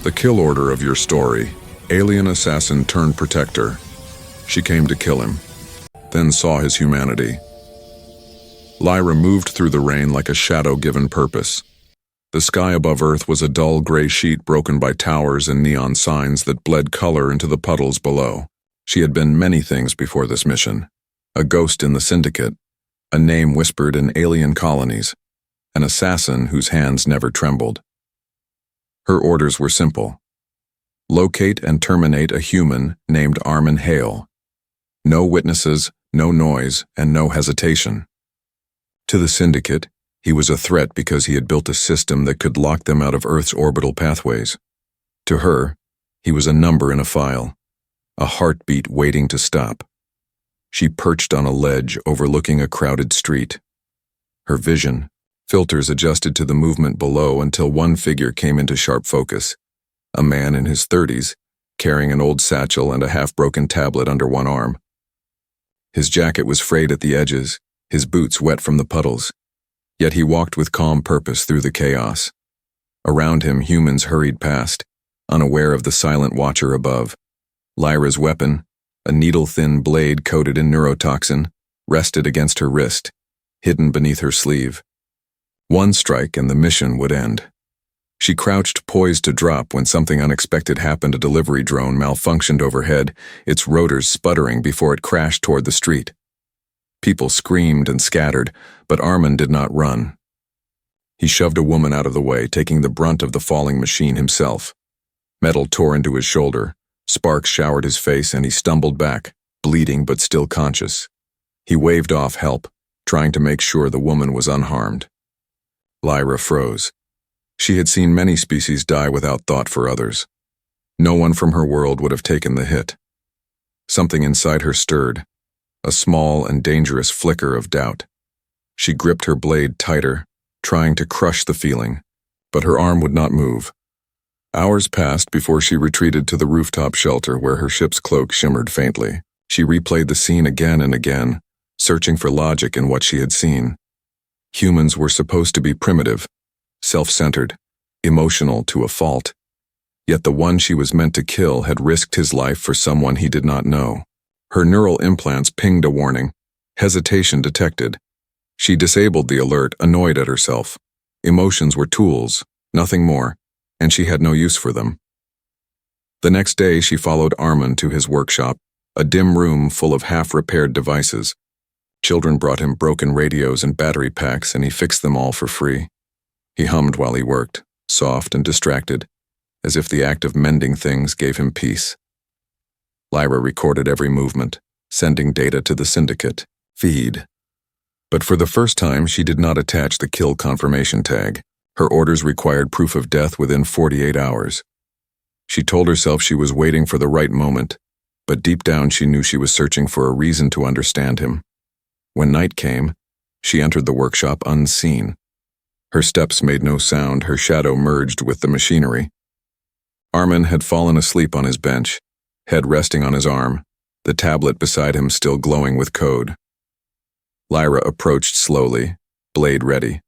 The kill order of your story. Alien assassin turned protector. She came to kill him, then saw his humanity. Lyra moved through the rain like a shadow given purpose. The sky above Earth was a dull gray sheet broken by towers and neon signs that bled color into the puddles below. She had been many things before this mission. A ghost in the Syndicate, a name whispered in alien colonies, an assassin whose hands never trembled. Her orders were simple. Locate and terminate a human named Armin Hale. No witnesses, no noise, and no hesitation. To the Syndicate, he was a threat because he had built a system that could lock them out of Earth's orbital pathways. To her, he was a number in a file, a heartbeat waiting to stop. She perched on a ledge overlooking a crowded street. Her vision, filters adjusted to the movement below until one figure came into sharp focus. A man in his 30s, carrying an old satchel and a half-broken tablet under one arm. His jacket was frayed at the edges, his boots wet from the puddles. Yet he walked with calm purpose through the chaos. Around him, humans hurried past, unaware of the silent watcher above. Lyra's weapon, a needle-thin blade coated in neurotoxin, rested against her wrist, hidden beneath her sleeve. One strike and the mission would end. She crouched poised to drop when something unexpected happened. A delivery drone malfunctioned overhead, its rotors sputtering before it crashed toward the street. People screamed and scattered, but Armin did not run. He shoved a woman out of the way, taking the brunt of the falling machine himself. Metal tore into his shoulder, sparks showered his face, and he stumbled back, bleeding but still conscious. He waved off help, trying to make sure the woman was unharmed. Lyra froze. She had seen many species die without thought for others. No one from her world would have taken the hit. Something inside her stirred, a small and dangerous flicker of doubt. She gripped her blade tighter, trying to crush the feeling, but her arm would not move. Hours passed before she retreated to the rooftop shelter where her ship's cloak shimmered faintly. She replayed the scene again and again, searching for logic in what she had seen. Humans were supposed to be primitive, self-centered, emotional to a fault. Yet the one she was meant to kill had risked his life for someone he did not know. Her neural implants pinged a warning. Hesitation detected. She disabled the alert, annoyed at herself. Emotions were tools, nothing more, and she had no use for them. The next day she followed Armin to his workshop, a dim room full of half-repaired devices. Children brought him broken radios and battery packs, and he fixed them all for free. He hummed while he worked, soft and distracted, as if the act of mending things gave him peace. Lyra recorded every movement, sending data to the Syndicate, feed. But for the first time, she did not attach the kill confirmation tag. Her orders required proof of death within 48 hours. She told herself she was waiting for the right moment, but deep down she knew she was searching for a reason to understand him. When night came, she entered the workshop unseen. Her steps made no sound, her shadow merged with the machinery. Armin had fallen asleep on his bench, head resting on his arm, the tablet beside him still glowing with code. Lyra approached slowly, blade ready.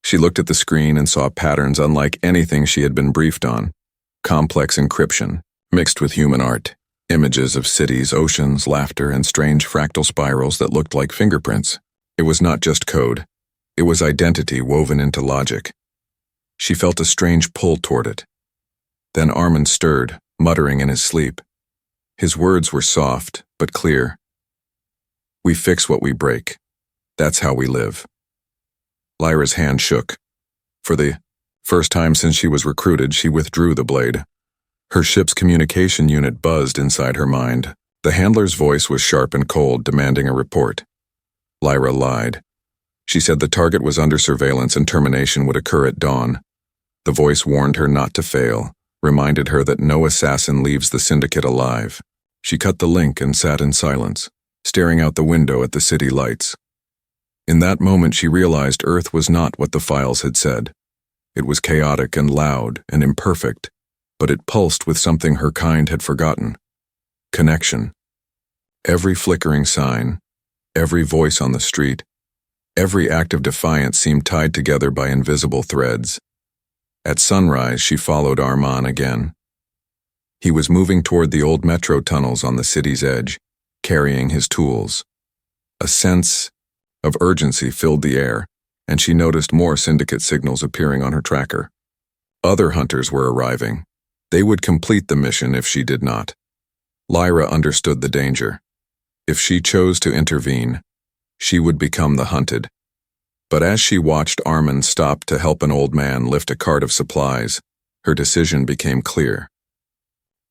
She looked at the screen and saw patterns unlike anything she had been briefed on. Complex encryption, mixed with human art. Images of cities, oceans, laughter, and strange fractal spirals that looked like fingerprints. It was not just code. It was identity woven into logic. She felt a strange pull toward it. Then Armin stirred, muttering in his sleep. His words were soft, but clear. We fix what we break. That's how we live. Lyra's hand shook. For the first time since she was recruited, she withdrew the blade. Her ship's communication unit buzzed inside her mind. The handler's voice was sharp and cold, demanding a report. Lyra lied. She said the target was under surveillance and termination would occur at dawn. The voice warned her not to fail, reminded her that no assassin leaves the Syndicate alive. She cut the link and sat in silence, staring out the window at the city lights. In that moment she realized Earth was not what the files had said. It was chaotic and loud and imperfect, but it pulsed with something her kind had forgotten. Connection. Every flickering sign, every voice on the street, every act of defiance seemed tied together by invisible threads. At sunrise, she followed Arman again. He was moving toward the old metro tunnels on the city's edge, carrying his tools. A sense of urgency filled the air, and she noticed more syndicate signals appearing on her tracker. Other hunters were arriving. They would complete the mission if she did not. Lyra understood the danger. If she chose to intervene, she would become the hunted. But as she watched Arman stop to help an old man lift a cart of supplies, her decision became clear.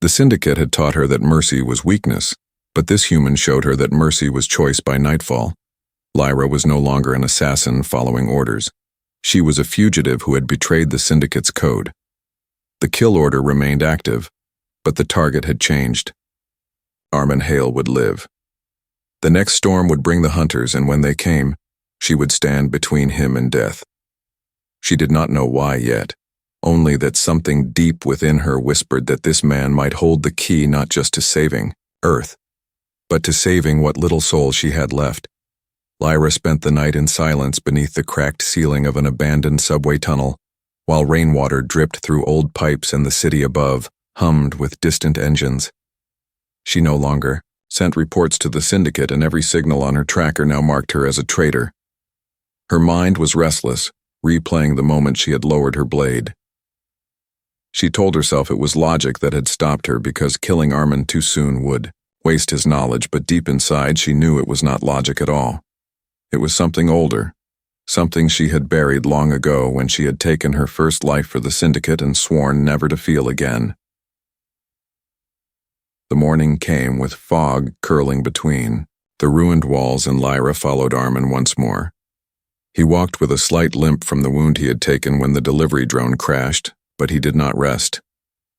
The syndicate had taught her that mercy was weakness, but this human showed her that mercy was choice by nightfall. Lyra was no longer an assassin following orders. She was a fugitive who had betrayed the syndicate's code. The kill order remained active, but the target had changed. Arman Hale would live. The next storm would bring the hunters, and when they came, she would stand between him and death. She did not know why yet, only that something deep within her whispered that this man might hold the key not just to saving Earth, but to saving what little soul she had left. Lyra spent the night in silence beneath the cracked ceiling of an abandoned subway tunnel, while rainwater dripped through old pipes and the city above hummed with distant engines. She no longer sent reports to the syndicate, and every signal on her tracker now marked her as a traitor. Her mind was restless, replaying the moment she had lowered her blade. She told herself it was logic that had stopped her because killing Arman too soon would waste his knowledge, but deep inside she knew it was not logic at all. It was something older, something she had buried long ago when she had taken her first life for the syndicate and sworn never to feel again. The morning came with fog curling between the ruined walls, and Lyra followed Arman once more. He walked with a slight limp from the wound he had taken when the delivery drone crashed, but he did not rest.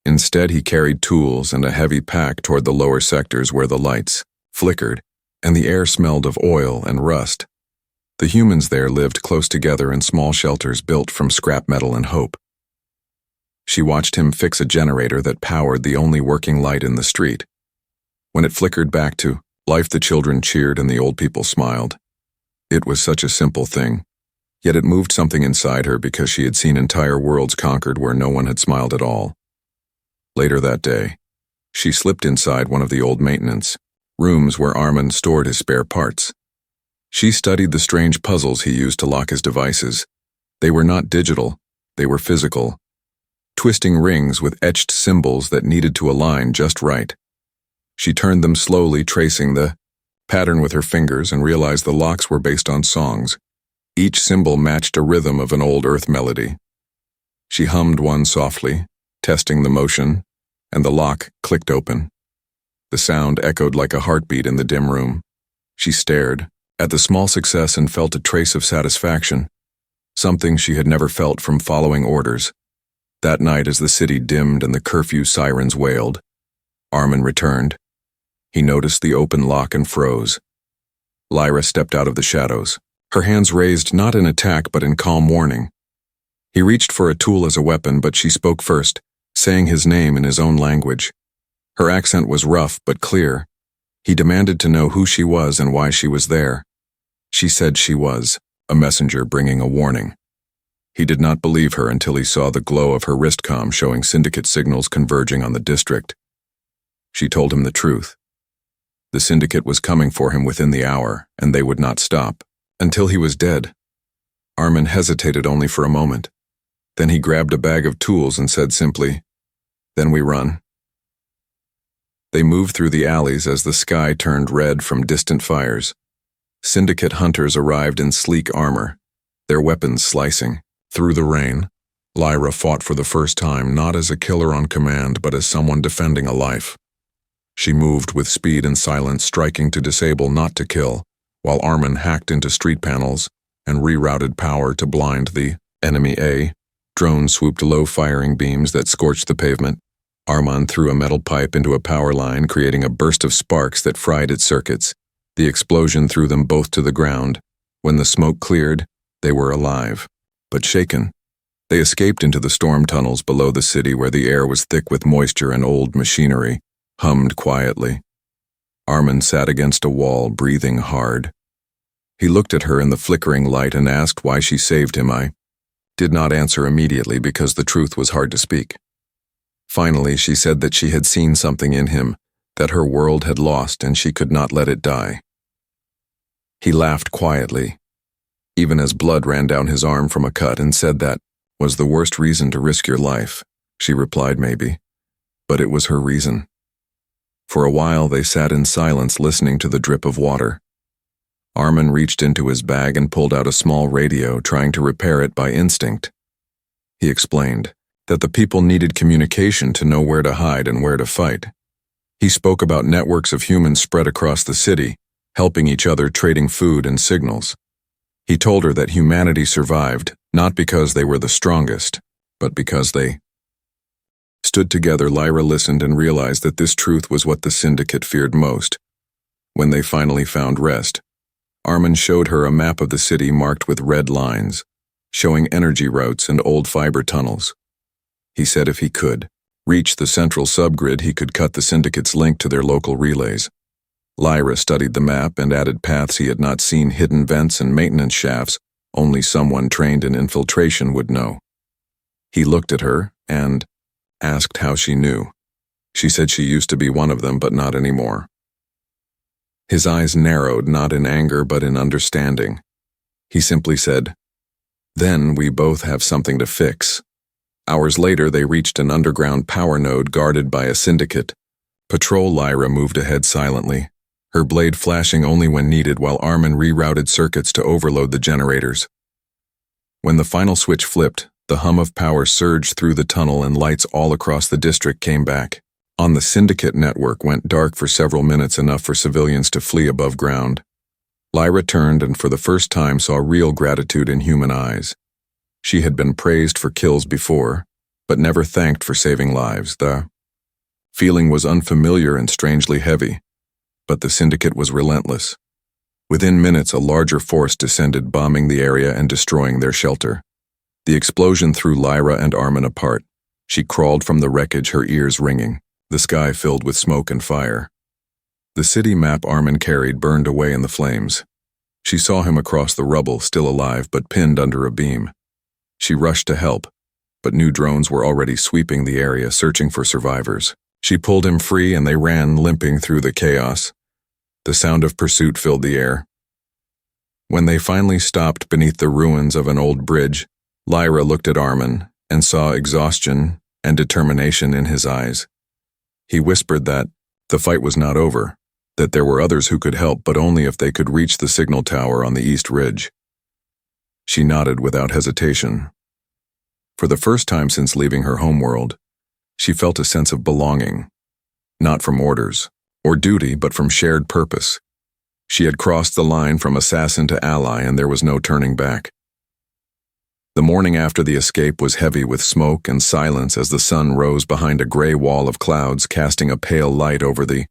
Instead, he carried tools and a heavy pack toward the lower sectors where the lights flickered and the air smelled of oil and rust. The humans there lived close together in small shelters built from scrap metal and hope. She watched him fix a generator that powered the only working light in the street. When it flickered back to life, the children cheered and the old people smiled. It was such a simple thing, yet it moved something inside her because she had seen entire worlds conquered where no one had smiled at all. Later that day, she slipped inside one of the old maintenance rooms where Arman stored his spare parts. She studied the strange puzzles he used to lock his devices. They were not digital, they were physical. Twisting rings with etched symbols that needed to align just right. She turned them slowly, tracing the pattern with her fingers, and realized the locks were based on songs. Each symbol matched a rhythm of an old Earth melody. She hummed one softly, testing the motion, and the lock clicked open. The sound echoed like a heartbeat in the dim room. She stared at the small success and felt a trace of satisfaction, something she had never felt from following orders. That night, as the city dimmed and the curfew sirens wailed, Arman returned. He noticed the open lock and froze. Lyra stepped out of the shadows, her hands raised not in attack but in calm warning. He reached for a tool as a weapon, but she spoke first, saying his name in his own language. Her accent was rough but clear. He demanded to know who she was and why she was there. She said she was a messenger bringing a warning. He did not believe her until he saw the glow of her wristcom showing syndicate signals converging on the district. She told him the truth. The syndicate was coming for him within the hour, and they would not stop until he was dead. Arman hesitated only for a moment. Then he grabbed a bag of tools and said simply, "Then we run." They moved through the alleys as the sky turned red from distant fires. Syndicate hunters arrived in sleek armor, their weapons slicing. Through the rain, Lyra fought for the first time not as a killer on command but as someone defending a life. She moved with speed and silence, striking to disable, not to kill, while Arman hacked into street panels and rerouted power to blind the enemy. Drones swooped low firing beams that scorched the pavement. Arman threw a metal pipe into a power line, creating a burst of sparks that fried its circuits. The explosion threw them both to the ground. When the smoke cleared, they were alive, but shaken. They escaped into the storm tunnels below the city where the air was thick with moisture and old machinery hummed quietly. Arman sat against a wall, breathing hard. He looked at her in the flickering light and asked why she saved him. did not answer immediately because the truth was hard to speak. Finally, she said that she had seen something in him, that her world had lost and she could not let it die. He laughed quietly, even as blood ran down his arm from a cut, and said that was the worst reason to risk your life. She replied maybe, but it was her reason. For a while they sat in silence listening to the drip of water. Armin reached into his bag and pulled out a small radio, trying to repair it by instinct. He explained that the people needed communication to know where to hide and where to fight. He spoke about networks of humans spread across the city, helping each other, trading food and signals. He told her that humanity survived, not because they were the strongest, but because they stood together. Lyra listened and realized that this truth was what the Syndicate feared most. When they finally found rest, Armin showed her a map of the city marked with red lines, showing energy routes and old fiber tunnels. He said if he could reach the central subgrid, he could cut the Syndicate's link to their local relays. Lyra studied the map and added paths he had not seen, hidden vents and maintenance shafts only someone trained in infiltration would know. He looked at her and asked how she knew. She said she used to be one of them, but not anymore. His eyes narrowed, not in anger but in understanding. He simply said, "Then we both have something to fix." Hours later, they reached an underground power node guarded by a Syndicate. Patrol Lyra moved ahead silently, her blade flashing only when needed while Armin rerouted circuits to overload the generators. When the final switch flipped, the hum of power surged through the tunnel and lights all across the district came back. On the Syndicate network went dark for several minutes, enough for civilians to flee above ground. Lyra turned and for the first time saw real gratitude in human eyes. She had been praised for kills before, but never thanked for saving lives. The feeling was unfamiliar and strangely heavy, but the Syndicate was relentless. Within minutes, a larger force descended, bombing the area and destroying their shelter. The explosion threw Lyra and Armin apart. She crawled from the wreckage, her ears ringing, the sky filled with smoke and fire. The city map Armin carried burned away in the flames. She saw him across the rubble, still alive but pinned under a beam. She rushed to help, but new drones were already sweeping the area, searching for survivors. She pulled him free and they ran, limping through the chaos. The sound of pursuit filled the air. When they finally stopped beneath the ruins of an old bridge, Lyra looked at Armin and saw exhaustion and determination in his eyes. He whispered that the fight was not over, that there were others who could help, but only if they could reach the signal tower on the East Ridge. She nodded without hesitation. For the first time since leaving her homeworld, she felt a sense of belonging, not from orders or duty, but from shared purpose. She had crossed the line from assassin to ally, and there was no turning back. The morning after the escape was heavy with smoke and silence as the sun rose behind a gray wall of clouds, casting a pale light over the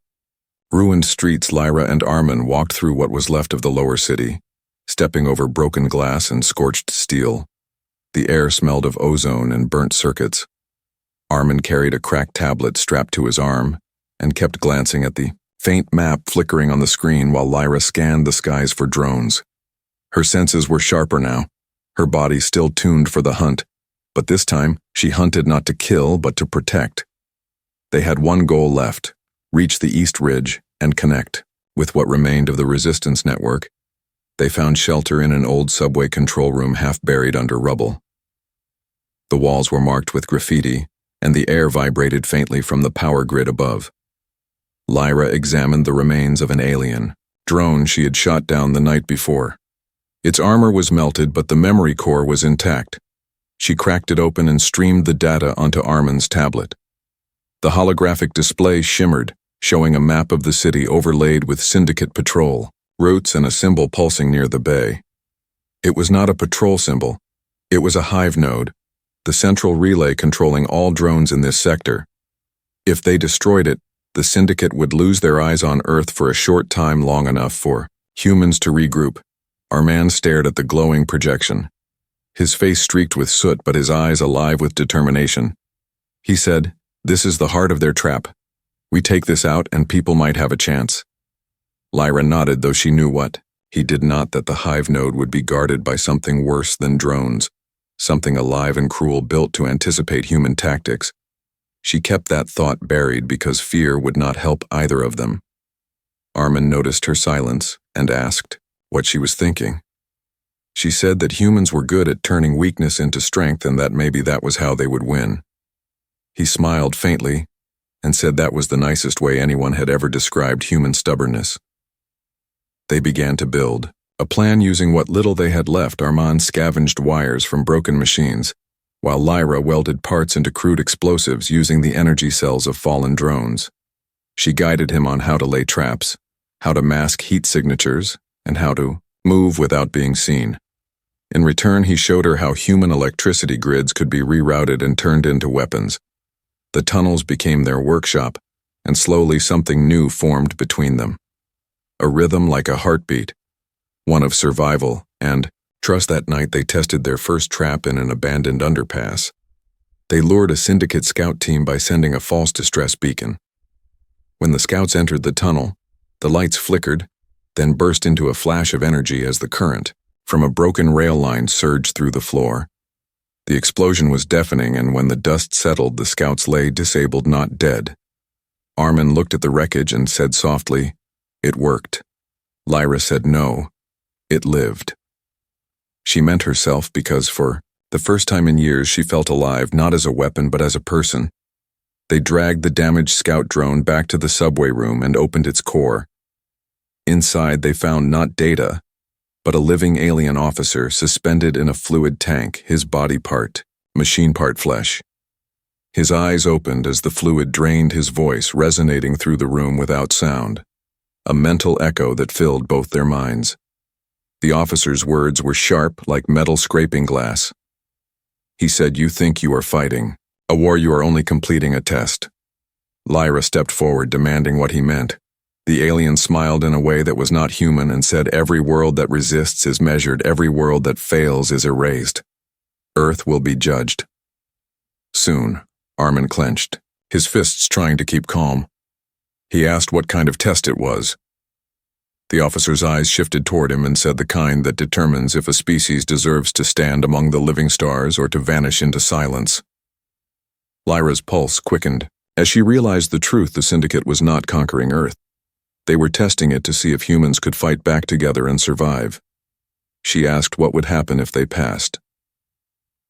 ruined streets. Lyra and Armin walked through what was left of the lower city, stepping over broken glass and scorched steel. The air smelled of ozone and burnt circuits. Armin carried a cracked tablet strapped to his arm and kept glancing at the faint map flickering on the screen while Lyra scanned the skies for drones. Her senses were sharper now, her body still tuned for the hunt, but this time she hunted not to kill but to protect. They had one goal left: reach the East Ridge and connect with what remained of the Resistance network. They found shelter in an old subway control room half buried under rubble. The walls were marked with graffiti, and the air vibrated faintly from the power grid above. Lyra examined the remains of an alien drone she had shot down the night before. Its armor was melted, but the memory core was intact. She cracked it open and streamed the data onto Armin's tablet. The holographic display shimmered, showing a map of the city overlaid with Syndicate patrol routes and a symbol pulsing near the bay. It was not a patrol symbol. It was a hive node, the central relay controlling all drones in this sector. If they destroyed it, the Syndicate would lose their eyes on Earth for a short time, long enough for humans to regroup. Our man stared at the glowing projection, his face streaked with soot but his eyes alive with determination. He said, "This is the heart of their trap. We take this out and people might have a chance." Lyra nodded, though she knew what. He did not: that the hive node would be guarded by something worse than drones. something alive and cruel built to anticipate human tactics. She kept that thought buried because fear would not help either of them. Armin noticed her silence and asked what she was thinking. She said that humans were good at turning weakness into strength and that maybe that was how they would win. He smiled faintly and said that was the nicest way anyone had ever described human stubbornness. They began to build a plan using what little they had left. Armin scavenged wires from broken machines, while Lyra welded parts into crude explosives using the energy cells of fallen drones. She guided him on how to lay traps, how to mask heat signatures, and how to move without being seen. In return, he showed her how human electricity grids could be rerouted and turned into weapons. The tunnels became their workshop, and slowly something new formed between them. A rhythm like a heartbeat, one of survival and trust. That night they tested their first trap in an abandoned underpass. They lured a syndicate scout team by sending a false distress beacon. When the scouts entered the tunnel, the lights flickered, then burst into a flash of energy as the current from a broken rail line surged through the floor. The explosion was deafening, and when the dust settled, the scouts lay disabled, not dead. Armin looked at the wreckage and said softly, "It worked." Lyra said no, it lived. She meant herself because for the first time in years she felt alive, not as a weapon but as a person. They dragged the damaged scout drone back to the subway room and opened its core. Inside they found not data, but a living alien officer suspended in a fluid tank, his body part, machine part flesh. His eyes opened as the fluid drained his voice, resonating through the room without sound, a mental echo that filled both their minds. The officer's words were sharp like metal scraping glass. He said, "You think you are fighting a war, you are only completing a test." Lyra stepped forward, demanding what he meant. The alien smiled in a way that was not human and said, "Every world that resists is measured, every world that fails is erased. Earth will be judged." Soon, Armin clenched, his fists trying to keep calm. He asked what kind of test it was. The officer's eyes shifted toward him and said, "The kind that determines if a species deserves to stand among the living stars or to vanish into silence." Lyra's pulse quickened as she realized the truth. The syndicate was not conquering Earth. They were testing it to see if humans could fight back together and survive. She asked what would happen if they passed.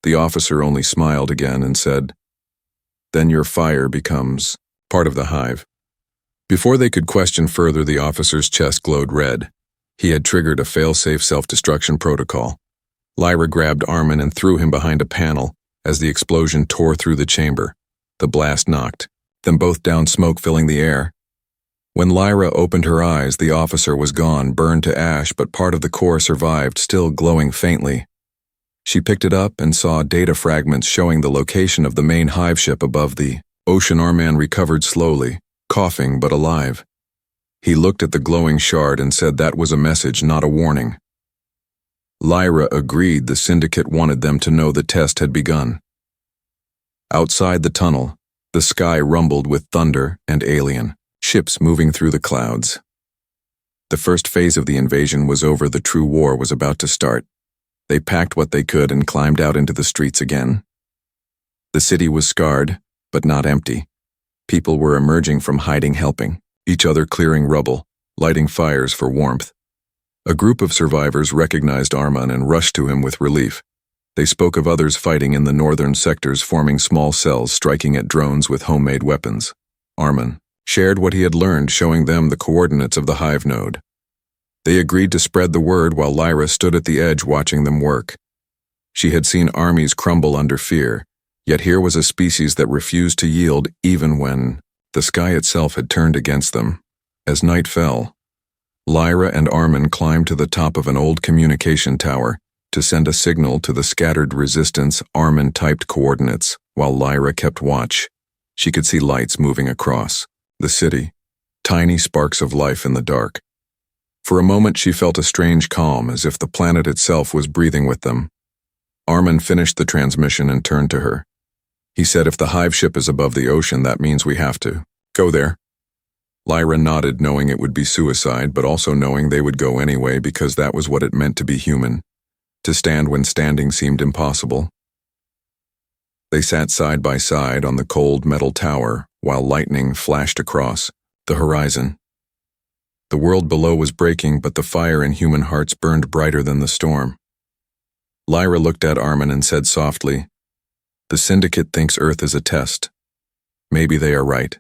The officer only smiled again and said, "Then your fire becomes part of the hive." Before they could question further, the officer's chest glowed red. He had triggered a fail-safe self-destruction protocol. Lyra grabbed Armin and threw him behind a panel as the explosion tore through the chamber. The blast knocked them both down, smoke filling the air. When Lyra opened her eyes, the officer was gone, burned to ash, but part of the core survived, still glowing faintly. She picked it up and saw data fragments showing the location of the main hive ship above the ocean. Armin recovered slowly, coughing but alive. He looked at the glowing shard and said that was a message, not a warning. Lyra agreed. The syndicate wanted them to know the test had begun. Outside the tunnel, the sky rumbled with thunder and alien ships moving through the clouds. The first phase of the invasion was over. The true war was about to start. They packed what they could and climbed out into the streets again. The city was scarred, but not empty. People were emerging from hiding, helping each other, clearing rubble, lighting fires for warmth. A group of survivors recognized Armin and rushed to him with relief. They spoke of others fighting in the northern sectors, forming small cells, striking at drones with homemade weapons. Armin shared what he had learned, showing them the coordinates of the hive node. They agreed to spread the word while Lyra stood at the edge watching them work. She had seen armies crumble under fear, yet here was a species that refused to yield even when the sky itself had turned against them. As night fell, Lyra and Armin climbed to the top of an old communication tower to send a signal to the scattered resistance. Armin typed coordinates while Lyra kept watch. She could see lights moving across the city, tiny sparks of life in the dark. For a moment she felt a strange calm, as if the planet itself was breathing with them. Armin finished the transmission and turned to her. He said, "If the hive ship is above the ocean, that means we have to go there." Lyra nodded, knowing it would be suicide, but also knowing they would go anyway because that was what it meant to be human. to stand when standing seemed impossible. They sat side by side on the cold metal tower while lightning flashed across the horizon. The world below was breaking, but the fire in human hearts burned brighter than the storm. Lyra looked at Armin and said softly, "The Syndicate thinks Earth is a test. Maybe they are right.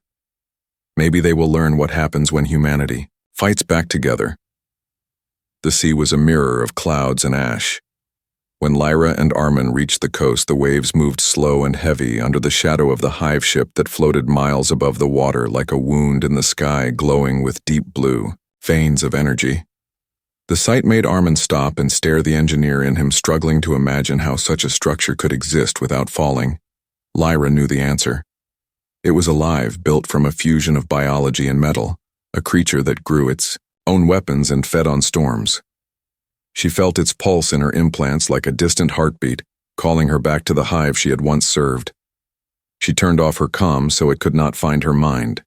Maybe they will learn what happens when humanity fights back together." The sea was a mirror of clouds and ash. When Lyra and Armin reached the coast, the waves moved slow and heavy under the shadow of the hive ship that floated miles above the water like a wound in the sky glowing with deep blue veins of energy. The sight made Armin stop and stare, the engineer in him struggling to imagine how such a structure could exist without falling. Lyra knew the answer. It was alive, built from a fusion of biology and metal, a creature that grew its own weapons and fed on storms. She felt its pulse in her implants like a distant heartbeat, calling her back to the hive she had once served. She turned off her comm so it could not find her mind.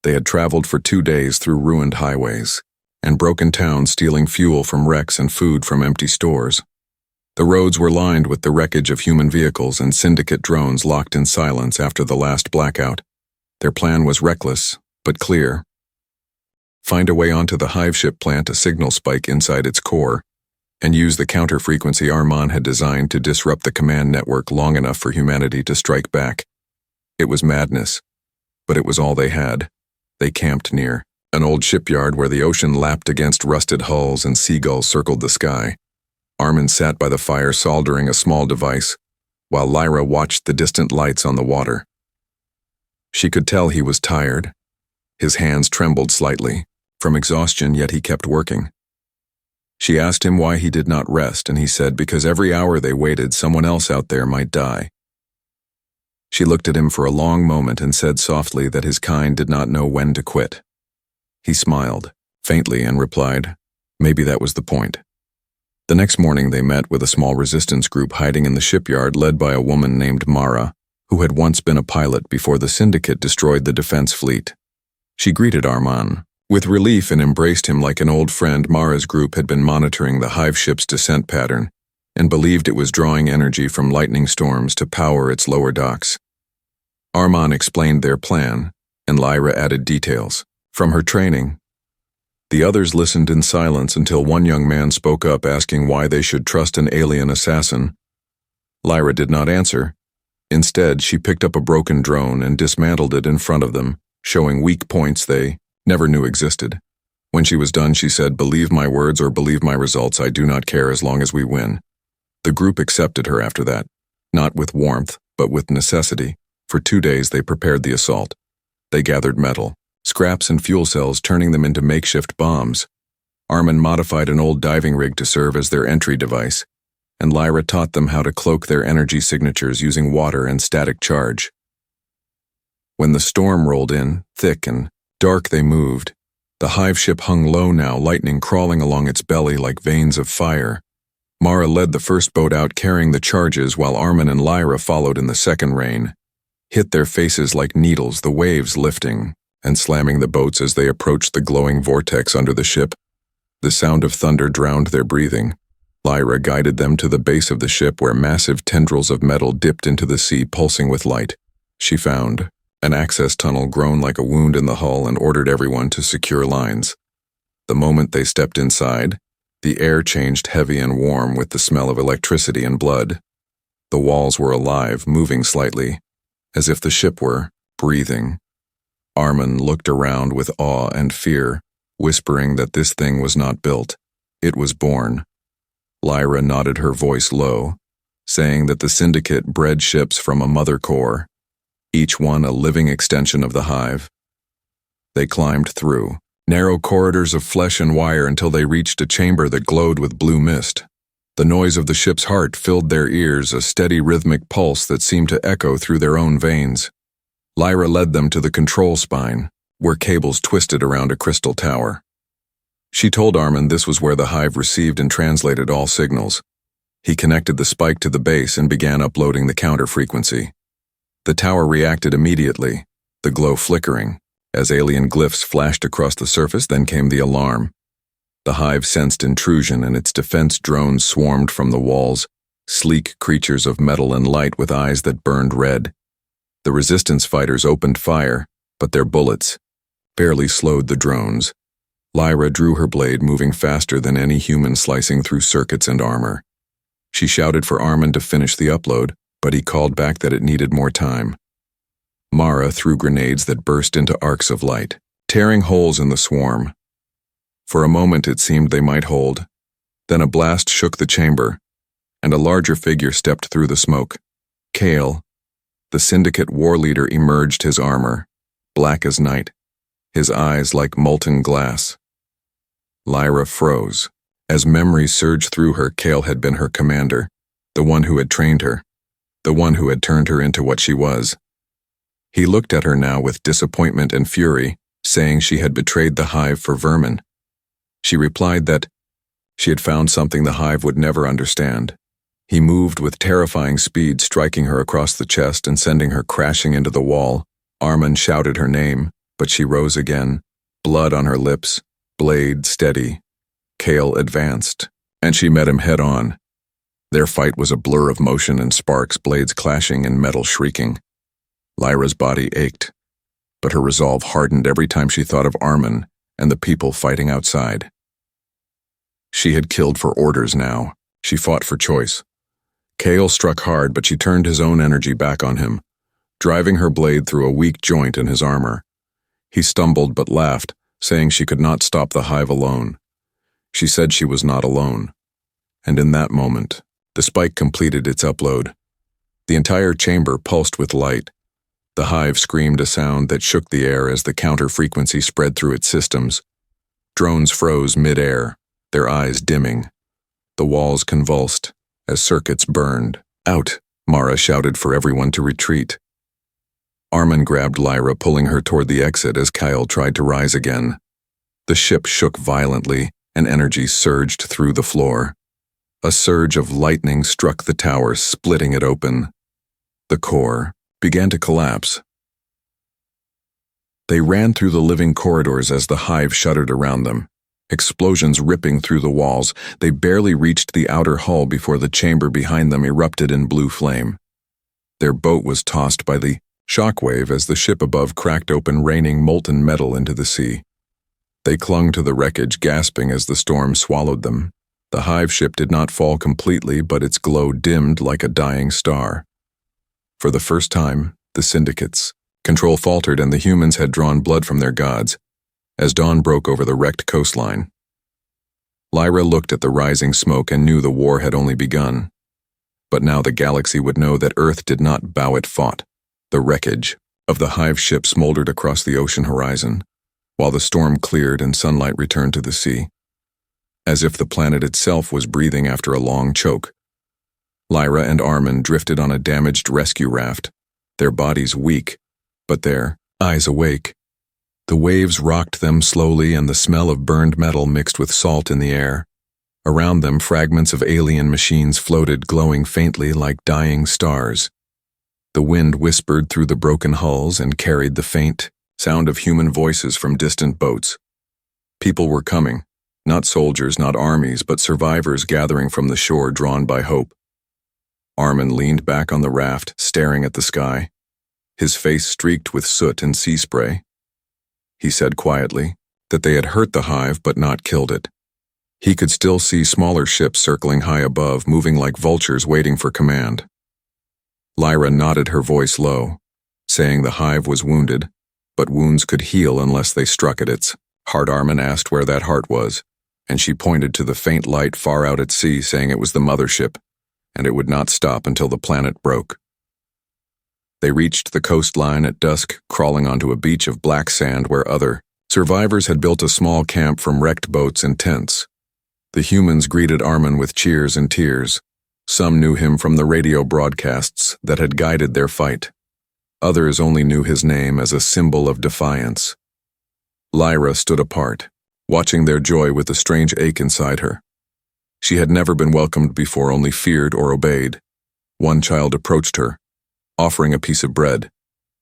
They had traveled for 2 days through ruined highways and broken towns, stealing fuel from wrecks and food from empty stores. The roads were lined with the wreckage of human vehicles and Syndicate drones locked in silence after the last blackout. Their plan was reckless, but clear. Find a way onto the hive ship, plant a signal spike inside its core, and use the counter-frequency Armin had designed to disrupt the command network long enough for humanity to strike back. It was madness, but it was all they had. They camped near an old shipyard where the ocean lapped against rusted hulls and seagulls circled the sky. Armin sat by the fire soldering a small device, while Lyra watched the distant lights on the water. She could tell he was tired. His hands trembled slightly from exhaustion, yet he kept working. She asked him why he did not rest, and he said because every hour they waited, someone else out there might die. She looked at him for a long moment and said softly that his kind did not know when to quit. He smiled faintly and replied, "Maybe that was the point." The next morning they met with a small resistance group hiding in the shipyard led by a woman named Mara, who had once been a pilot before the Syndicate destroyed the defense fleet. She greeted Armin with relief and embraced him like an old friend. Mara's group had been monitoring the hive ship's descent pattern and believed it was drawing energy from lightning storms to power its lower docks. Armin explained their plan, and Lyra added details from her training. The others listened in silence until one young man spoke up, asking why they should trust an alien assassin. Lyra did not answer. Instead, she picked up a broken drone and dismantled it in front of them, showing weak points they never knew existed. When she was done, she said, "Believe my words or believe my results, I do not care as long as we win." The group accepted her after that, not with warmth, but with necessity. For 2 days they prepared the assault. They gathered metal, scraps and fuel cells, turning them into makeshift bombs. Armin modified an old diving rig to serve as their entry device, and Lyra taught them how to cloak their energy signatures using water and static charge. When the storm rolled in, thick and dark, they moved. The hive ship hung low now, lightning crawling along its belly like veins of fire. Mara led the first boat out carrying the charges, while Armin and Lyra followed in the second rain. Hit their faces like needles, the waves lifting and slamming the boats as they approached the glowing vortex under the ship. The sound of thunder drowned their breathing. Lyra guided them to the base of the ship where massive tendrils of metal dipped into the sea, pulsing with light. She found an access tunnel grown like a wound in the hull and ordered everyone to secure lines. The moment they stepped inside, the air changed heavy and warm with the smell of electricity and blood. The walls were alive, moving slightly, as if the ship were breathing. Armin looked around with awe and fear, whispering that this thing was not built, it was born. Lyra nodded, her voice low, saying that the Syndicate bred ships from a mother core, each one a living extension of the hive. They climbed through narrow corridors of flesh and wire until they reached a chamber that glowed with blue mist. The noise of the ship's heart filled their ears, a steady rhythmic pulse that seemed to echo through their own veins. Lyra led them to the control spine, where cables twisted around a crystal tower. She told Armin this was where the hive received and translated all signals. He connected the spike to the base and began uploading the counter frequency. The tower reacted immediately, the glow flickering. As alien glyphs flashed across the surface, then came the alarm. The hive sensed intrusion and its defense drones swarmed from the walls, sleek creatures of metal and light with eyes that burned red. The resistance fighters opened fire, but their bullets barely slowed the drones. Lyra drew her blade, moving faster than any human, slicing through circuits and armor. She shouted for Armin to finish the upload, but he called back that it needed more time. Mara threw grenades that burst into arcs of light, tearing holes in the swarm. For a moment it seemed they might hold. Then a blast shook the chamber, and a larger figure stepped through the smoke. Kale, the Syndicate war leader, emerged, his armor black as night, his eyes like molten glass. Lyra froze. As memories surged through her, Kale had been her commander, the one who had trained her, the one who had turned her into what she was. He looked at her now with disappointment and fury, saying she had betrayed the hive for vermin. She replied that she had found something the hive would never understand. He moved with terrifying speed, striking her across the chest and sending her crashing into the wall. Armin shouted her name, but she rose again, blood on her lips, blade steady. Kale advanced, and she met him head-on. Their fight was a blur of motion and sparks, blades clashing and metal shrieking. Lyra's body ached, but her resolve hardened every time she thought of Armin and the people fighting outside. She had killed for orders now. She fought for choice. Kale struck hard, but she turned his own energy back on him, driving her blade through a weak joint in his armor. He stumbled but laughed, saying she could not stop the hive alone. She said she was not alone. And in that moment, the spike completed its upload. The entire chamber pulsed with light. The hive screamed a sound that shook the air as the counter frequency spread through its systems. Drones froze mid-air, their eyes dimming. The walls convulsed as circuits burned. Out, Mara shouted for everyone to retreat. Armin grabbed Lyra, pulling her toward the exit as Kyle tried to rise again. The ship shook violently, and energy surged through the floor. A surge of lightning struck the tower, splitting it open. The core began to collapse. They ran through the living corridors as the hive shuddered around them. Explosions ripping through the walls, they barely reached the outer hull before the chamber behind them erupted in blue flame. Their boat was tossed by the shockwave as the ship above cracked open, raining molten metal into the sea. They clung to the wreckage, gasping as the storm swallowed them. The hive ship did not fall completely, but its glow dimmed like a dying star. For the first time, the Syndicate's control faltered and the humans had drawn blood from their gods, as dawn broke over the wrecked coastline. Lyra looked at the rising smoke and knew the war had only begun. But now the galaxy would know that Earth did not bow, it fought. The wreckage of the hive ship smoldered across the ocean horizon, while the storm cleared and sunlight returned to the sea, as if the planet itself was breathing after a long choke. Lyra and Armin drifted on a damaged rescue raft, their bodies weak, but their eyes awake. The waves rocked them slowly, and the smell of burned metal mixed with salt in the air. Around them, fragments of alien machines floated, glowing faintly like dying stars. The wind whispered through the broken hulls and carried the faint sound of human voices from distant boats. People were coming, not soldiers, not armies, but survivors gathering from the shore, drawn by hope. Armin leaned back on the raft, staring at the sky, his face streaked with soot and sea spray. He said quietly that they had hurt the hive but not killed it. He could still see smaller ships circling high above, moving like vultures waiting for command. Lyra nodded, her voice low, saying the hive was wounded, but wounds could heal unless they struck at its heart. Armin asked where that heart was, and she pointed to the faint light far out at sea, saying it was the mothership, and it would not stop until the planet broke. They reached the coastline at dusk, crawling onto a beach of black sand where other survivors had built a small camp from wrecked boats and tents. The humans greeted Armin with cheers and tears. Some knew him from the radio broadcasts that had guided their fight. Others only knew his name as a symbol of defiance. Lyra stood apart, watching their joy with a strange ache inside her. She had never been welcomed before, only feared or obeyed. One child approached her, offering a piece of bread,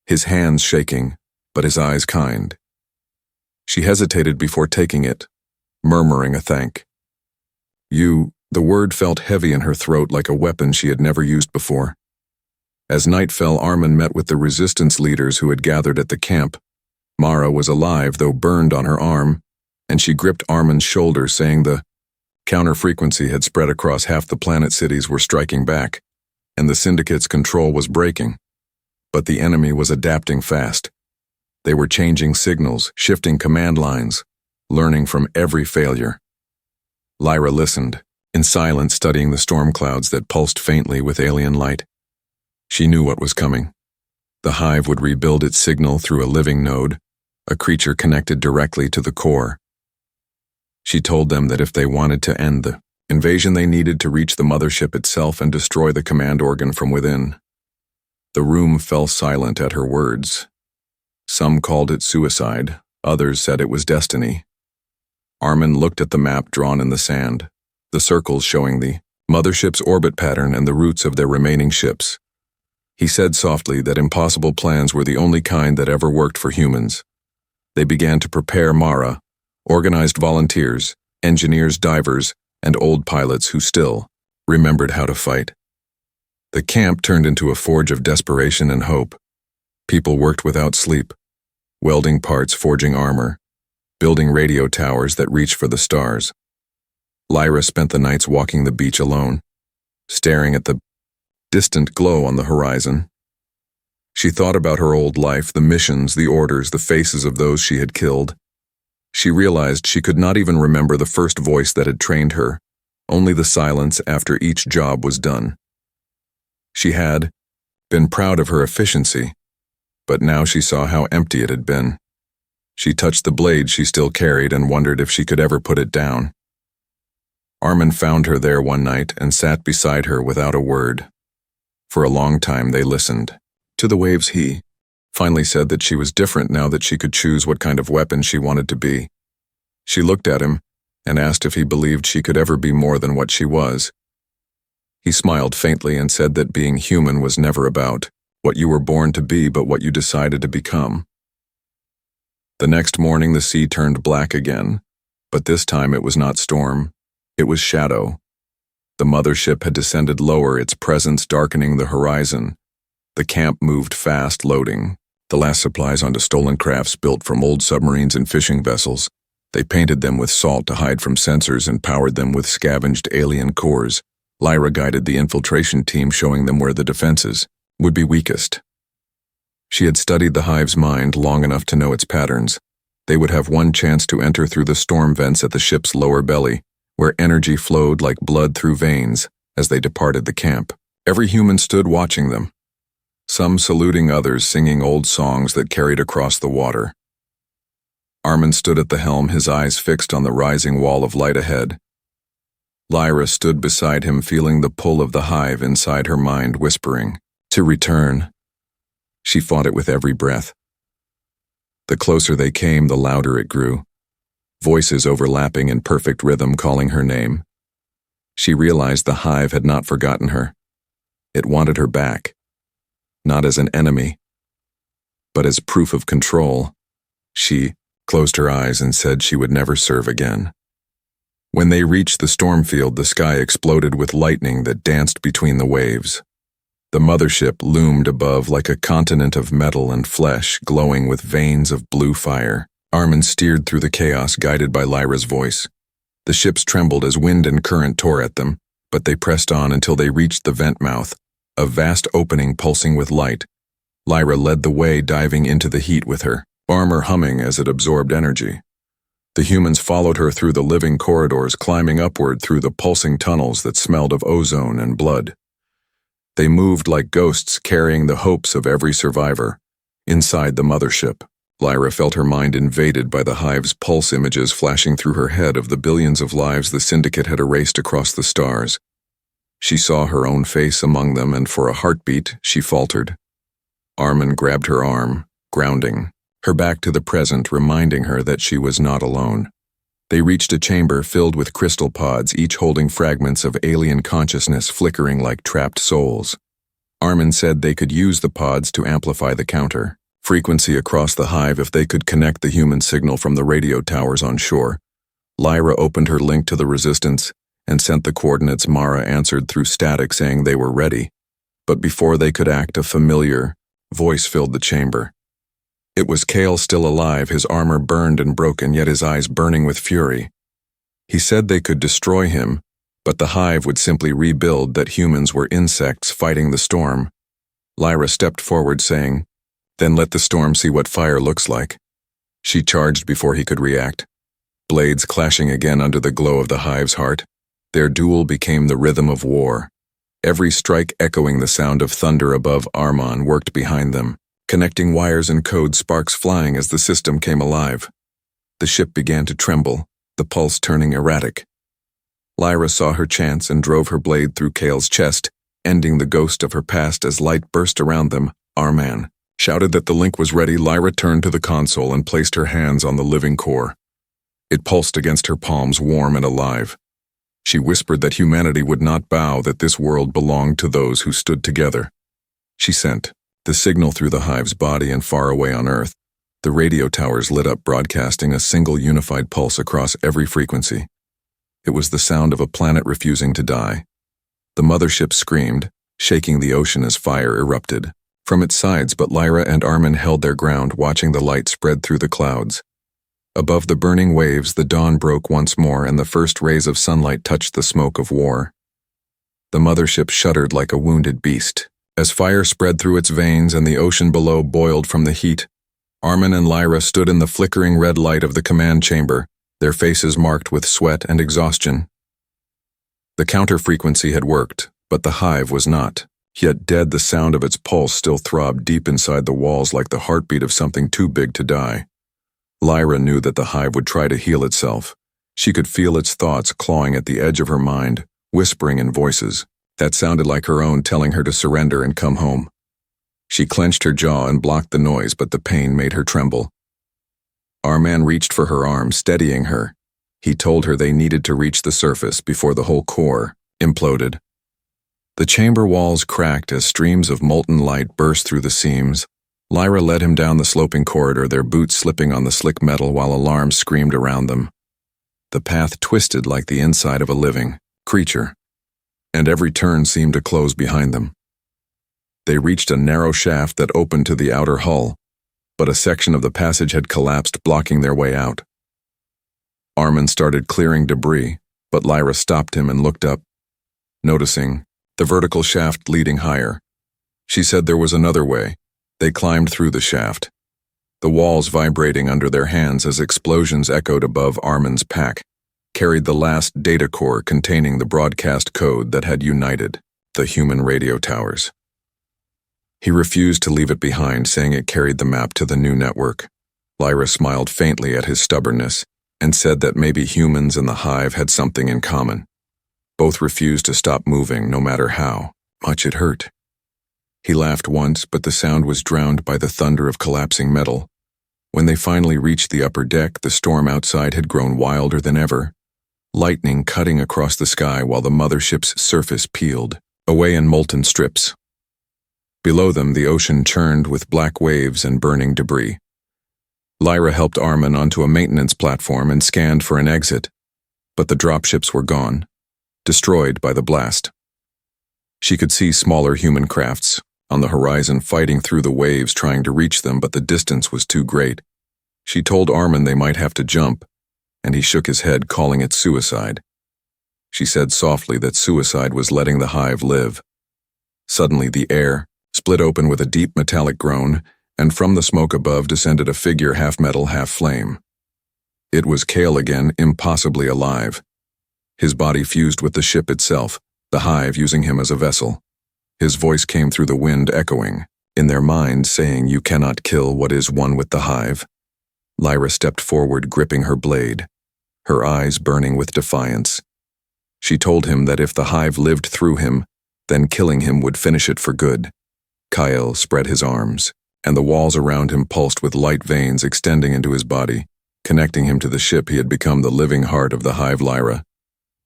his hands shaking, but his eyes kind. She hesitated before taking it, murmuring a thank. The word felt heavy in her throat like a weapon she had never used before. As night fell, Armin met with the resistance leaders who had gathered at the camp. Mara was alive, though burned on her arm, and she gripped Armin's shoulder, saying the counter-frequency had spread across half the planet. Cities were striking back, and the Syndicate's control was breaking. But the enemy was adapting fast. They were changing signals, shifting command lines, learning from every failure. Lyra listened, in silence, studying the storm clouds that pulsed faintly with alien light. She knew what was coming. The hive would rebuild its signal through a living node, a creature connected directly to the core. She told them that if they wanted to end the invasion, they needed to reach the mothership itself and destroy the command organ from within. The room fell silent at her words. Some called it suicide, others said it was destiny. Armin looked at the map drawn in the sand, the circles showing the mothership's orbit pattern and the routes of their remaining ships. He said softly that impossible plans were the only kind that ever worked for humans. They began to prepare Mara, organized volunteers, engineers, divers, and old pilots who still remembered how to fight. The camp turned into a forge of desperation and hope. People worked without sleep, welding parts, forging armor, building radio towers that reached for the stars. Lyra spent the nights walking the beach alone, staring at the distant glow on the horizon. She thought about her old life, the missions, the orders, the faces of those she had killed. She realized she could not even remember the first voice that had trained her, only the silence after each job was done. She had been proud of her efficiency, but now she saw how empty it had been. She touched the blade she still carried and wondered if she could ever put it down. Armin found her there one night and sat beside her without a word. For a long time they listened. To the waves, he finally said that she was different now that she could choose what kind of weapon she wanted to be. She looked at him and asked if he believed she could ever be more than what she was. He smiled faintly and said that being human was never about what you were born to be, but what you decided to become. The next morning the sea turned black again, but this time it was not storm, it was shadow. The mothership had descended lower, its presence darkening the horizon. The camp moved fast, loading the last supplies onto stolen crafts built from old submarines and fishing vessels. They painted them with salt to hide from sensors and powered them with scavenged alien cores. Lyra guided the infiltration team, showing them where the defenses would be weakest. She had studied the hive's mind long enough to know its patterns. They would have one chance to enter through the storm vents at the ship's lower belly, where energy flowed like blood through veins as they departed the camp. Every human stood watching them, some saluting, others singing old songs that carried across the water. Armin stood at the helm, his eyes fixed on the rising wall of light ahead. Lyra stood beside him, feeling the pull of the hive inside her mind, whispering, "To return." She fought it with every breath. The closer they came, the louder it grew, voices overlapping in perfect rhythm calling her name. She realized the hive had not forgotten her. It wanted her back, not as an enemy, but as proof of control. She closed her eyes and said she would never serve again. When they reached the storm field, the sky exploded with lightning that danced between the waves. The mothership loomed above like a continent of metal and flesh, glowing with veins of blue fire. Armin steered through the chaos, guided by Lyra's voice. The ships trembled as wind and current tore at them, but they pressed on until they reached the vent mouth, a vast opening pulsing with light. Lyra led the way, diving into the heat with her armor humming as it absorbed energy. The humans followed her through the living corridors, climbing upward through the pulsing tunnels that smelled of ozone and blood. They moved like ghosts, carrying the hopes of every survivor. Inside the mothership, Lyra felt her mind invaded by the hive's pulse images flashing through her head of the billions of lives the Syndicate had erased across the stars. She saw her own face among them, and for a heartbeat, she faltered. Armin grabbed her arm, grounding her back to the present, reminding her that she was not alone. They reached a chamber filled with crystal pods, each holding fragments of alien consciousness flickering like trapped souls. Armin said they could use the pods to amplify the counter frequency across the hive if they could connect the human signal from the radio towers on shore. Lyra opened her link to the resistance and sent the coordinates. Mara answered through static saying they were ready, but before they could act, a familiar voice filled the chamber. It was Kale, still alive, his armor burned and broken, yet his eyes burning with fury. He said they could destroy him, but the hive would simply rebuild, that humans were insects fighting the storm. Lyra stepped forward saying, "Then let the storm see what fire looks like." She charged before he could react, blades clashing again under the glow of the hive's heart. Their duel became the rhythm of war. Every strike echoing the sound of thunder above. Armon worked behind them, connecting wires and code, sparks flying as the system came alive. The ship began to tremble, the pulse turning erratic. Lyra saw her chance and drove her blade through Kale's chest, ending the ghost of her past as light burst around them. Arman shouted that the link was ready. Lyra turned to the console and placed her hands on the living core. It pulsed against her palms, warm and alive. She whispered that humanity would not bow, that this world belonged to those who stood together. She sent the signal through the hive's body, and far away on Earth, the radio towers lit up, broadcasting a single unified pulse across every frequency. It was the sound of a planet refusing to die. The mothership screamed, shaking the ocean as fire erupted from its sides, but Lyra and Armin held their ground, watching the light spread through the clouds. Above the burning waves, the dawn broke once more, and the first rays of sunlight touched the smoke of war. The mothership shuddered like a wounded beast as fire spread through its veins and the ocean below boiled from the heat. Armin and Lyra stood in the flickering red light of the command chamber, their faces marked with sweat and exhaustion. The counter-frequency had worked, but the hive was not. Yet dead, the sound of its pulse still throbbed deep inside the walls like the heartbeat of something too big to die. Lyra knew that the hive would try to heal itself. She could feel its thoughts clawing at the edge of her mind, whispering in voices that sounded like her own, telling her to surrender and come home. She clenched her jaw and blocked the noise, but the pain made her tremble. Arman reached for her arm, steadying her. He told her they needed to reach the surface before the whole core imploded. The chamber walls cracked as streams of molten light burst through the seams. Lyra led him down the sloping corridor, their boots slipping on the slick metal while alarms screamed around them. The path twisted like the inside of a living creature, and every turn seemed to close behind them. They reached a narrow shaft that opened to the outer hull, but a section of the passage had collapsed, blocking their way out. Armin started clearing debris, but Lyra stopped him and looked up, noticing the vertical shaft leading higher. She said there was another way. They climbed through the shaft, the walls vibrating under their hands as explosions echoed above. Armin's pack carried the last data core containing the broadcast code that had united the human radio towers. He refused to leave it behind, saying it carried the map to the new network. Lyra smiled faintly at his stubbornness and said that maybe humans and the hive had something in common. Both refused to stop moving, no matter how much it hurt. He laughed once, but the sound was drowned by the thunder of collapsing metal. When they finally reached the upper deck, the storm outside had grown wilder than ever, lightning cutting across the sky while the mothership's surface peeled away in molten strips. Below them, the ocean churned with black waves and burning debris. Lyra helped Armin onto a maintenance platform and scanned for an exit, but the dropships were gone, destroyed by the blast. She could see smaller human crafts on the horizon fighting through the waves, trying to reach them, but the distance was too great. She told Armin they might have to jump, and he shook his head, calling it suicide. She said softly that suicide was letting the hive live. Suddenly the air split open with a deep metallic groan, and from the smoke above descended a figure, half metal, half flame. It was Kale again, impossibly alive. His body fused with the ship itself, the hive using him as a vessel. His voice came through the wind, echoing in their minds, saying, "You cannot kill what is one with the hive." Lyra stepped forward, gripping her blade, her eyes burning with defiance. She told him that if the hive lived through him, then killing him would finish it for good. Kyle spread his arms, and the walls around him pulsed with light veins extending into his body, connecting him to the ship. He had become the living heart of the hive. Lyra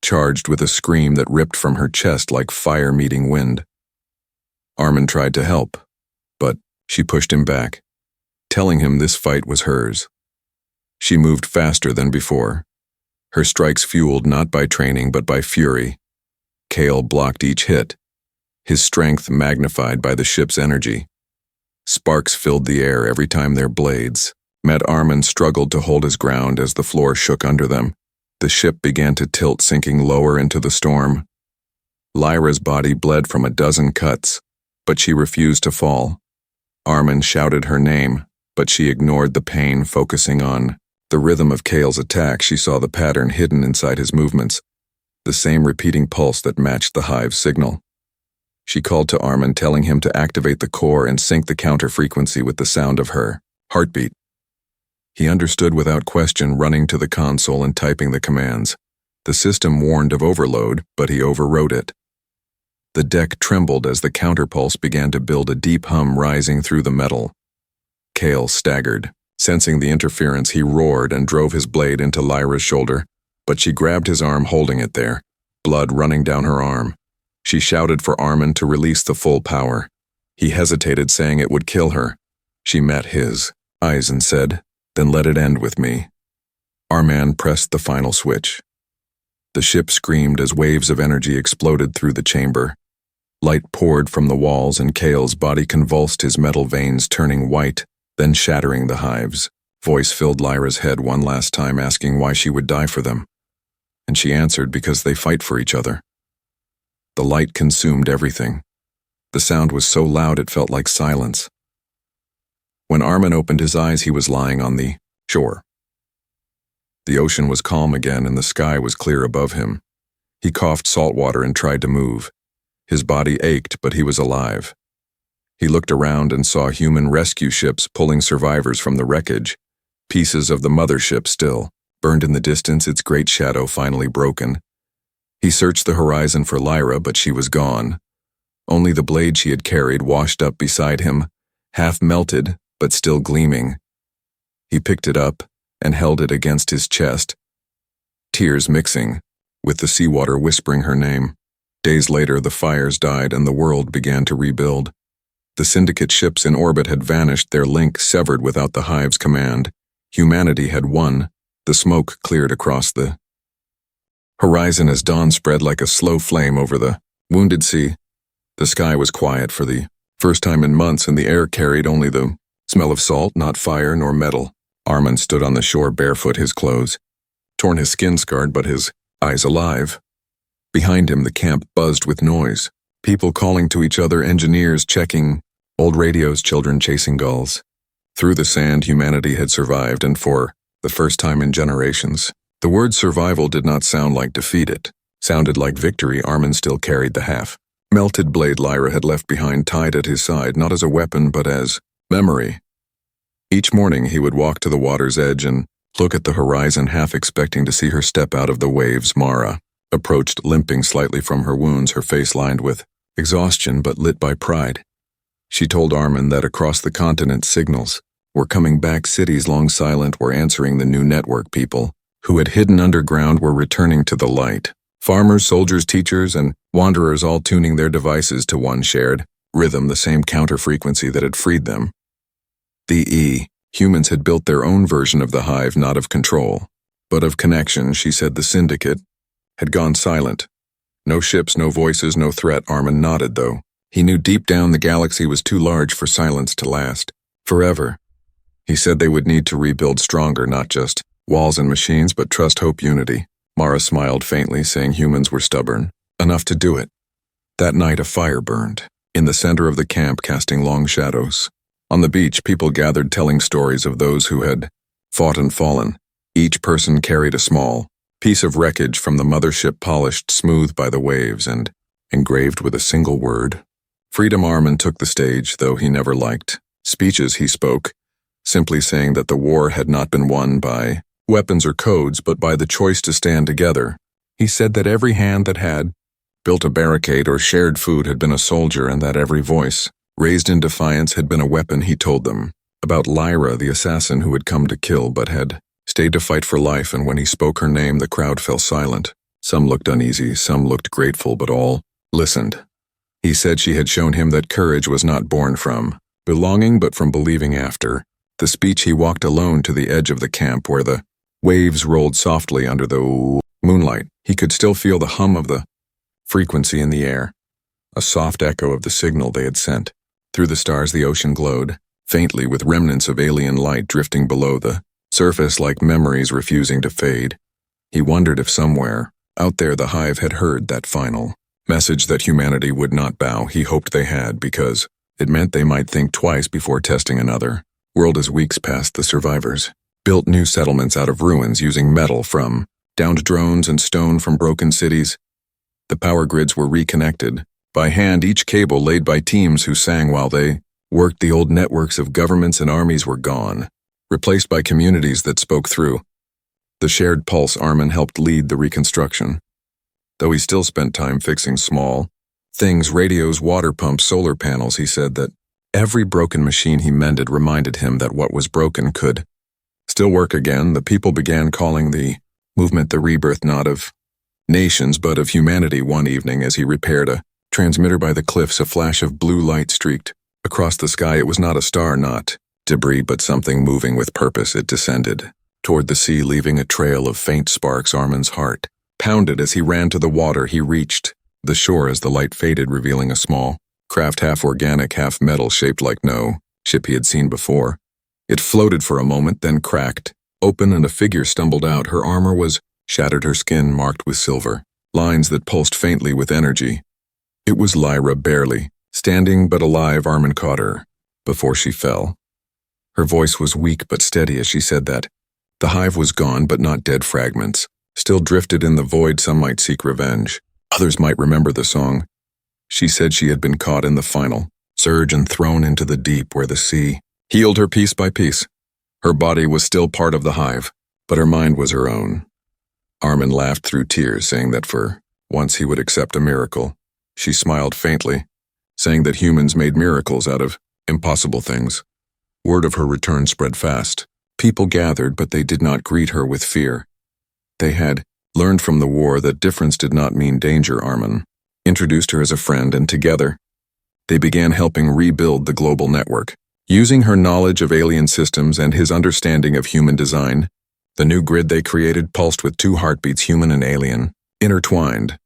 charged with a scream that ripped from her chest like fire meeting wind. Armin tried to help, but she pushed him back, telling him this fight was hers. She moved faster than before, her strikes fueled not by training but by fury. Kale blocked each hit, his strength magnified by the ship's energy. Sparks filled the air every time their blades met. Armin struggled to hold his ground as the floor shook under them. The ship began to tilt, sinking lower into the storm. Lyra's body bled from a dozen cuts, but she refused to fall. Armin shouted her name, but she ignored the pain, focusing on the rhythm of Kale's attack. She saw the pattern hidden inside his movements, the same repeating pulse that matched the hive's signal. She called to Armin, telling him to activate the core and sync the counter frequency with the sound of her heartbeat. He understood without question, running to the console and typing the commands. The system warned of overload, but he overrode it. The deck trembled as the counterpulse began to build, a deep hum rising through the metal. Kale staggered. Sensing the interference, he roared and drove his blade into Lyra's shoulder, but she grabbed his arm, holding it there, blood running down her arm. She shouted for Armin to release the full power. He hesitated, saying it would kill her. She met his eyes and said, "Then let it end with me." Armin pressed the final switch. The ship screamed as waves of energy exploded through the chamber. Light poured from the walls and Kale's body convulsed, his metal veins turning white, then shattering the hives. Voice filled Lyra's head one last time, asking why she would die for them. And she answered, because they fight for each other. The light consumed everything. The sound was so loud it felt like silence. When Armin opened his eyes, he was lying on the shore. The ocean was calm again and the sky was clear above him. He coughed salt water and tried to move. His body ached, but he was alive. He looked around and saw human rescue ships pulling survivors from the wreckage. Pieces of the mothership still burned in the distance, its great shadow finally broken. He searched the horizon for Lyra, but she was gone. Only the blade she had carried washed up beside him, half melted but still gleaming. He picked it up and held it against his chest, tears mixing with the seawater whispering her name. Days later, the fires died and the world began to rebuild. The Syndicate ships in orbit had vanished, their link severed without the hive's command. Humanity had won. The smoke cleared across the horizon as dawn spread like a slow flame over the wounded sea. The sky was quiet for the first time in months, and the air carried only the smell of salt, not fire nor metal. Armin stood on the shore barefoot, his clothes torn, his skin scarred, but his eyes alive. Behind him, the camp buzzed with noise. People calling to each other, engineers checking old radios, children chasing gulls. Through the sand, humanity had survived, and for the first time in generations, the word survival did not sound like defeat. It sounded like victory. Armin still carried the half-melted blade Lyra had left behind, tied at his side, not as a weapon but as memory. Each morning he would walk to the water's edge and look at the horizon, half expecting to see her step out of the waves. Mara approached, limping slightly from her wounds, her face lined with exhaustion but lit by pride. She told Armin that across the continent signals were coming back. Cities long silent were answering. The new network people who had hidden underground were returning to the light. Farmers, soldiers, teachers, and wanderers all tuning their devices to one shared rhythm, the same counter frequency that had freed them. Humans had built their own version of the hive, not of control, but of connection. She said the Syndicate had gone silent. No ships, no voices, no threat. Armin nodded, though. He knew deep down the galaxy was too large for silence to last forever. He said they would need to rebuild stronger, not just walls and machines, but trust, hope, unity. Mara smiled faintly, saying humans were stubborn enough to do it. That night, a fire burned in the center of the camp, casting long shadows. On the beach, people gathered, telling stories of those who had fought and fallen. Each person carried a small piece of wreckage from the mothership, polished smooth by the waves and engraved with a single word: freedom. Armin took the stage, though he never liked speeches. He spoke, simply saying that the war had not been won by weapons or codes, but by the choice to stand together. He said that every hand that had built a barricade or shared food had been a soldier, and that every voice raised in defiance had been a weapon. He told them about Lyra, the assassin who had come to kill but had stayed to fight for life, and when he spoke her name, the crowd fell silent. Some looked uneasy, some looked grateful, but all listened. He said she had shown him that courage was not born from belonging, but from believing. After the speech, he walked alone to the edge of the camp where the Waves rolled softly under the moonlight. He could still feel the hum of the frequency in the air, a soft echo of the signal they had sent. Through the stars the ocean glowed, faintly with remnants of alien light drifting below the surface like memories refusing to fade. He wondered if somewhere, out there, the hive had heard that final message that humanity would not bow. He hoped they had, because it meant they might think twice before testing another world. As weeks passed, the survivors built new settlements out of ruins using metal from downed drones and stone from broken cities. The power grids were reconnected by hand, each cable laid by teams who sang while they worked. The old networks of governments and armies were gone, replaced by communities that spoke through the shared pulse. Armin helped lead the reconstruction, though he still spent time fixing small things: radios, water pumps, solar panels. He said that every broken machine he mended reminded him that what was broken could still work again. The people began calling the movement the rebirth, not of nations, but of humanity. One evening, as he repaired a transmitter by the cliffs, a flash of blue light streaked across the sky. It was not a star, not debris, but something moving with purpose. It descended toward the sea, leaving a trail of faint sparks. Armin's heart pounded as he ran to the water. He reached the shore as the light faded, revealing a small craft, half organic, half metal, shaped like no ship he had seen before. It floated for a moment, then cracked open, and a figure stumbled out. Her armor was shattered, her skin marked with silver lines that pulsed faintly with energy. It was Lyra, barely standing but alive. Armin caught her before she fell. Her voice was weak but steady as she said that the hive was gone, but not dead. Fragments still drifted in the void. Some might seek revenge, others might remember the song. She said she had been caught in the final surge and thrown into the deep, where the sea healed her piece by piece. Her body was still part of the hive, but her mind was her own. Armin laughed through tears, saying that for once he would accept a miracle. She smiled faintly, saying that humans made miracles out of impossible things. Word of her return spread fast. People gathered, but they did not greet her with fear. They had learned from the war that difference did not mean danger. Armin introduced her as a friend, and together they began helping rebuild the global network. Using her knowledge of alien systems and his understanding of human design, the new grid they created pulsed with two heartbeats, human and alien, intertwined.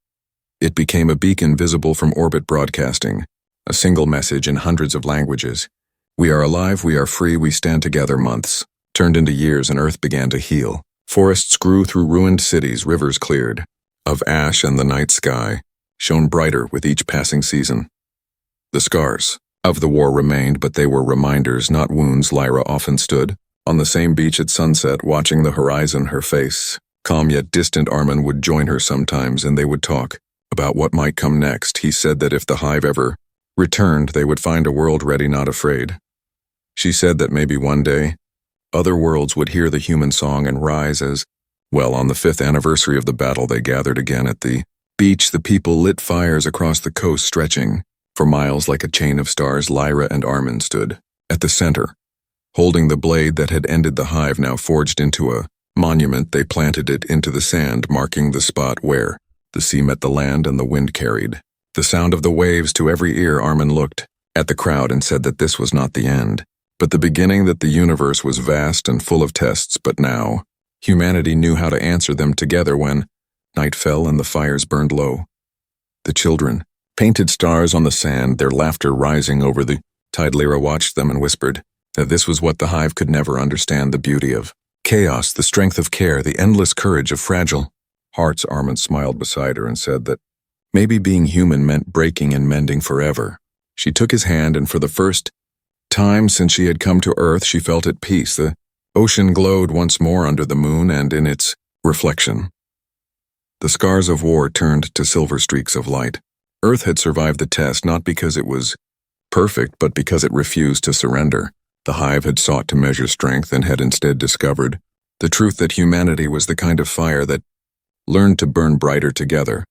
It became a beacon visible from orbit, broadcasting a single message in hundreds of languages. We are alive, we are free, we stand together. Months turned into years, and Earth began to heal. Forests grew through ruined cities, rivers cleared of ash, and the night sky shone brighter with each passing season. The scars of the war remained, but they were reminders, not wounds. Lyra often stood on the same beach at sunset, watching the horizon, her face calm yet distant. Armin would join her sometimes, and they would talk about what might come next. He said that if the hive ever returned, they would find a world ready, not afraid. She said that maybe one day, other worlds would hear the human song and rise as well. On the 5th anniversary of the battle, they gathered again at the beach. The people lit fires across the coast, stretching for miles like a chain of stars. Lyra and Armin stood at the center, holding the blade that had ended the hive, now forged into a monument. They planted it into the sand, marking the spot where the sea met the land and the wind carried the sound of the waves to every ear. Armin looked at the crowd and said that this was not the end, but the beginning, that the universe was vast and full of tests, but now humanity knew how to answer them together. When night fell and the fires burned low, the children painted stars on the sand, their laughter rising over the tide. Lyra watched them and whispered that this was what the hive could never understand: the beauty of chaos, the strength of care, the endless courage of fragile hearts. Armin smiled beside her and said that maybe being human meant breaking and mending forever. She took his hand, and for the first time since she had come to Earth, she felt at peace. The ocean glowed once more under the moon, and in its reflection, the scars of war turned to silver streaks of light. Earth had survived the test, not because it was perfect, but because it refused to surrender. The hive had sought to measure strength and had instead discovered the truth that humanity was the kind of fire that learned to burn brighter together.